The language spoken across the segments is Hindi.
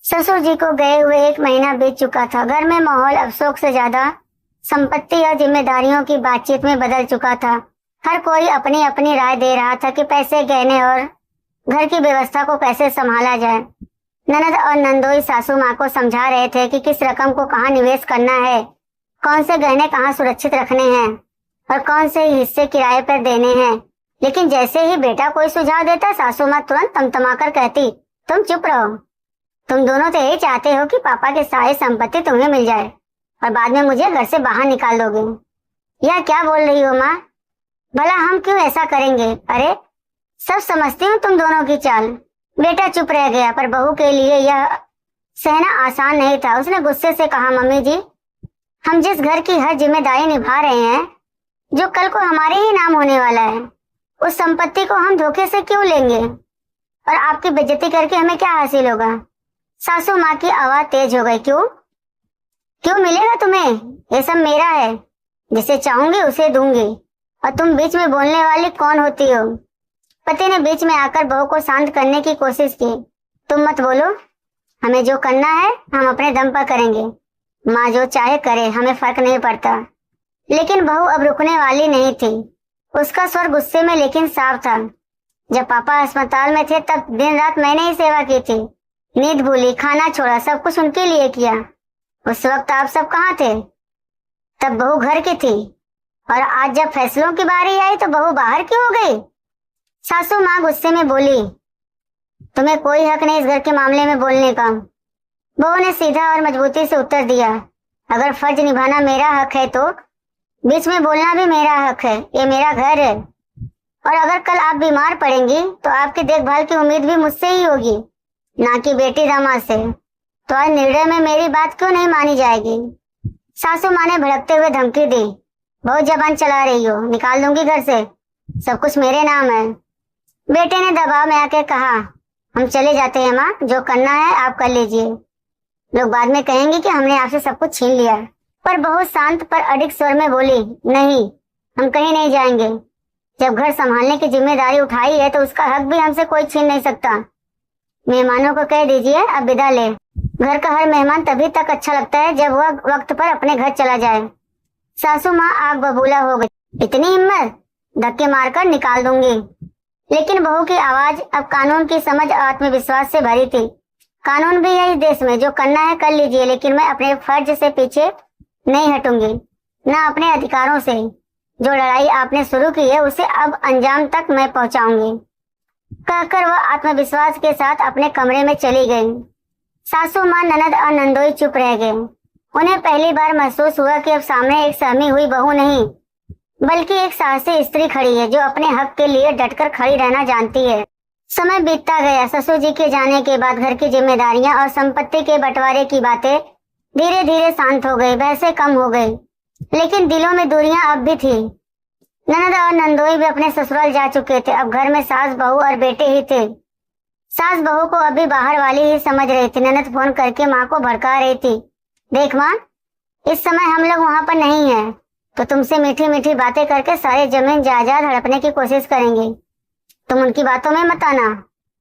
ससुर जी को गए हुए 1 महीना बीत चुका था। घर में माहौल अफसोस से ज्यादा संपत्ति और जिम्मेदारियों की बातचीत में बदल चुका था। हर कोई अपनी अपनी राय दे रहा था कि पैसे, गहने और घर की व्यवस्था को कैसे संभाला जाए। ननद और नंदोई सासू माँ को समझा रहे थे कि किस रकम को कहाँ निवेश करना है, कौन से गहने कहाँ सुरक्षित रखने हैं और कौन से हिस्से किराए पर देने हैं। लेकिन जैसे ही बेटा कोई सुझाव देता, सासू माँ तुरंत तमतमाकर कहती, तुम चुप रहो। तुम दोनों तो यही चाहते हो कि पापा की सारी संपत्ति तुम्हें मिल जाए और बाद में मुझे घर से बाहर निकाल दोगे। यह क्या बोल रही हो माँ? भला हम क्यों ऐसा करेंगे? अरे सब समझती हूँ तुम दोनों की चाल। बेटा चुप रह गया, पर बहू के लिए यह सहना आसान नहीं था। उसने गुस्से से कहा, मम्मी जी, हम जिस घर की हर जिम्मेदारी निभा रहे हैं, जो कल को हमारे ही नाम होने वाला है, उस संपत्ति को हम धोखे से क्यों लेंगे? और आपकी बेइज्जती करके हमें क्या हासिल होगा? सासू माँ की आवाज तेज हो गई। क्यों क्यों मिलेगा तुम्हें? ये सब मेरा है, जिसे चाहूंगी उसे दूंगी। और तुम बीच में बोलने वाली कौन होती हो? पति ने बीच में आकर बहू को शांत करने की कोशिश की। तुम मत बोलो, हमें जो करना है हम अपने दम पर करेंगे। माँ जो चाहे करे, हमें फर्क नहीं पड़ता। लेकिन बहू अब रुकने वाली नहीं थी। उसका स्वर गुस्से में लेकिन साफ था। जब पापा अस्पताल में थे तब दिन रात मैंने ही सेवा की थी। नींद भूली, खाना छोड़ा, सब कुछ उनके लिए किया। उस वक्त आप सब कहाँ थे? तब बहू घर की थी, और आज जब फैसलों की बारी आई तो बहू बाहर क्यों हो गई? सासू माँ गुस्से में बोली, तुम्हें कोई हक नहीं इस घर के मामले में बोलने का। बहू ने सीधा और मजबूती से उत्तर दिया, अगर फर्ज निभाना मेरा हक है तो बीच में बोलना भी मेरा हक है। ये मेरा घर है, और अगर कल आप बीमार पड़ेंगी तो आपकी देखभाल की उम्मीद भी मुझसे ही होगी, ना कि बेटी दामाद से। तो आज निर्णय में मेरी बात क्यों नहीं मानी जाएगी? सासू माँ ने भड़कते हुए धमकी दी, बहुत जबान चला रही हो, निकाल दूंगी घर से, सब कुछ मेरे नाम है। बेटे ने दबाव में आके कहा, हम चले जाते हैं माँ, जो करना है आप कर लीजिए। लोग बाद में कहेंगे कि हमने आपसे सब कुछ छीन लिया। पर बहुत शांत पर अडिग स्वर में बोली, नहीं, हम कहीं नहीं जाएंगे। जब घर संभालने की जिम्मेदारी उठाई है तो उसका हक भी हमसे कोई छीन नहीं सकता। मेहमानों को कह दीजिए अब विदा ले। घर का हर मेहमान तभी तक अच्छा लगता है जब वह वक्त पर अपने घर चला जाए। सासू माँ आग बबूला हो गई, इतनी हिम्मत? धक्के मारकर निकाल दूंगी। लेकिन बहू की आवाज अब कानून की समझ और आत्मविश्वास से भरी थी। कानून भी है इस देश में, जो करना है कर लीजिए, लेकिन मैं अपने फर्ज से पीछे नहीं हटूंगी, न अपने अधिकारों से। जो लड़ाई आपने शुरू की है उसे अब अंजाम तक मैं पहुंचाऊंगी। कहकर वह आत्मविश्वास के साथ अपने कमरे में चली गई। सासू माँ, ननद और नंदोई चुप रह गए। उन्हें पहली बार महसूस हुआ कि अब सामने एक सहमी हुई बहू नहीं, बल्कि एक साहसी स्त्री खड़ी है, जो अपने हक के लिए डटकर खड़ी रहना जानती है। समय बीतता गया। ससुर जी के जाने के बाद घर की जिम्मेदारियां और संपत्ति के बंटवारे की बातें धीरे धीरे शांत हो गई, बहसें कम हो गई, लेकिन दिलों में दूरियां अब भी थी। ननद और नंदोई भी अपने ससुराल जा चुके थे। अब घर में सास, बहू और बेटे ही थे। सास बहू को अभी बाहर वाली ही समझ रही थी। ननद फोन करके माँ को भड़का रही थी, देख माँ, इस समय हम लोग वहाँ पर नहीं है, तो तुमसे मीठी मीठी बातें करके सारे जमीन जायदाद हड़पने की कोशिश करेंगे। तुम उनकी बातों में मत आना।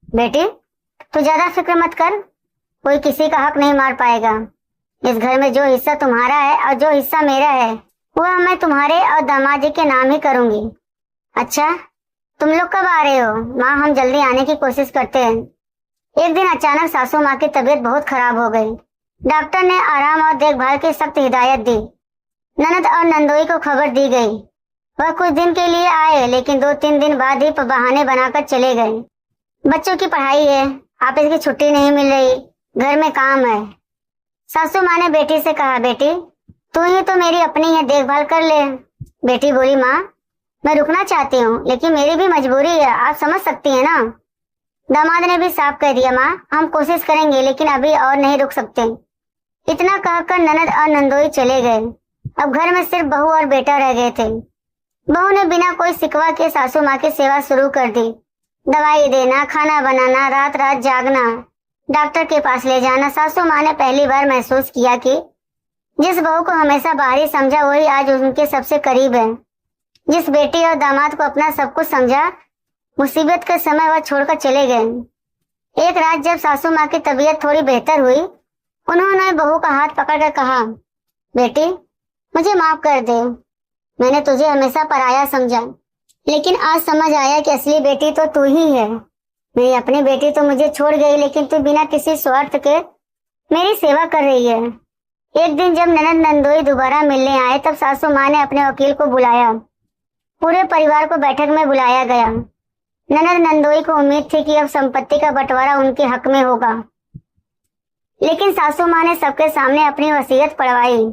बेटी, तू ज्यादा फिक्र मत कर, कोई किसी का हक नहीं मार पाएगा। इस घर में जो हिस्सा तुम्हारा है और जो हिस्सा मेरा है, वह मैं तुम्हारे और दामाद जी के नाम ही करूंगी। अच्छा, तुम लोग कब आ रहे हो? माँ, हम जल्दी आने की कोशिश करते हैं। एक दिन अचानक सासू माँ की तबीयत बहुत खराब हो गई। डॉक्टर ने आराम और देखभाल की सख्त हिदायत दी। ननद और नंदोई को खबर दी गई। वह कुछ दिन के लिए आए, लेकिन 2-3 दिन बाद ही बहाने बनाकर चले गए। बच्चों की पढ़ाई है, ऑफिस की छुट्टी नहीं मिल रही, घर में काम है। सासू माँ ने बेटी से कहा, बेटी तू ही तो मेरी अपनी है, देखभाल कर ले। बेटी बोली, माँ मैं रुकना चाहती हूँ, लेकिन मेरी भी मजबूरी है, आप समझ सकती है ना। दामाद ने भी साफ कह दिया, माँ हम कोशिश करेंगे, लेकिन अभी और नहीं रुक सकते। इतना कहकर ननद और नंदोई चले गए। अब घर में सिर्फ बहू और बेटा रह गए थे। बहू ने बिना कोई सिकवा के सासू माँ की सेवा शुरू कर दी। दवाई देना, खाना बनाना, रात रात जागना, डॉक्टर के पास ले जाना। सासू माँ ने पहली बार महसूस किया कि जिस बहू को हमेशा बाहरी समझा, वही आज उनके सबसे करीब है। जिस बेटी और दामाद को अपना सब कुछ समझा, मुसीबत के समय वह छोड़कर चले गए। एक रात जब सासू माँ की तबीयत थोड़ी बेहतर हुई, उन्होंने बहू का हाथ पकड़कर कहा, बेटी मुझे माफ कर दे, मैंने तुझे हमेशा पराया समझा, लेकिन आज समझ आया कि असली बेटी तो तू ही है। मेरी अपनी बेटी तो मुझे छोड़ गई, लेकिन तू बिना किसी स्वार्थ के मेरी सेवा कर रही है। एक दिन जब ननद नंदोई दोबारा मिलने आए, तब सासू माँ ने अपने वकील को बुलाया। पूरे परिवार को बैठक में बुलाया गया। ननद नंदोई को उम्मीद थी कि अब संपत्ति का बंटवारा उनके हक में होगा, लेकिन सासू माँ ने सबके सामने अपनी वसीयत पढ़वाई।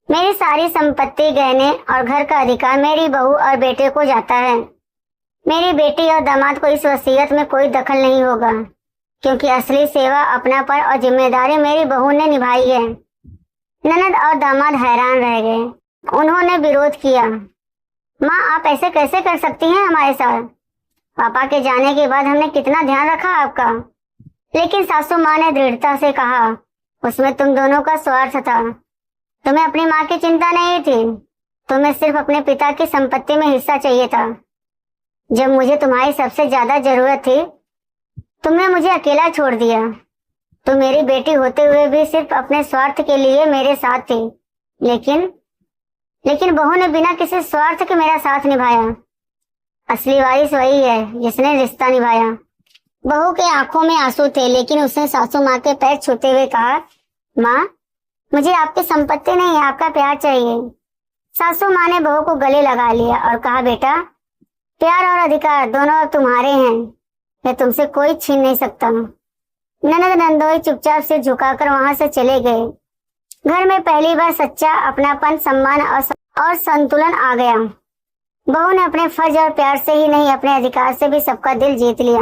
मेरी सारी संपत्ति, गहने और घर का अधिकार मेरी बहू और बेटे को जाता है। मेरी बेटी और दामाद को इस वसीयत में कोई दखल नहीं होगा, क्योंकि असली सेवा, अपनापन और जिम्मेदारी मेरी बहू ने निभाई है। ननद और दामाद हैरान रह गए। उन्होंने विरोध किया, माँ आप ऐसे कैसे कर सकती हैं हमारे साथ? पापा के जाने के बाद हमने कितना ध्यान रखा आपका। लेकिन सासू माँ ने दृढ़ता से कहा, उसमें तुम दोनों का स्वार्थ था। तुम्हें अपनी माँ की चिंता नहीं थी, तुम्हें सिर्फ अपने पिता की संपत्ति में हिस्सा चाहिए था। जब मुझे तुम्हारी सबसे ज्यादा जरूरत थी, तुमने मुझे अकेला छोड़ दिया। तुम मेरी बेटी होते हुए भी सिर्फ अपने स्वार्थ के लिए मेरे साथ थी, लेकिन बहू ने बिना किसी स्वार्थ के मेरा साथ निभाया। असली वारिस वही है जिसने रिश्ता निभाया। बहू के आंखों में आंसू थे, लेकिन उसने सासू माँ के पैर छूते हुए कहा, माँ मुझे आपकी संपत्ति नहीं, आपका प्यार चाहिए। सासू माँ ने बहू को गले लगा लिया और कहा, बेटा प्यार और अधिकार दोनों अब तुम्हारे हैं, मैं तुमसे कोई छीन नहीं सकता। ननद नंदोई चुपचाप से झुकाकर वहां से चले गए। घर में पहली बार सच्चा अपनापन, सम्मान और संतुलन आ गया। बहू ने अपने फर्ज और प्यार से ही नहीं, अपने अधिकार से भी सबका दिल जीत लिया।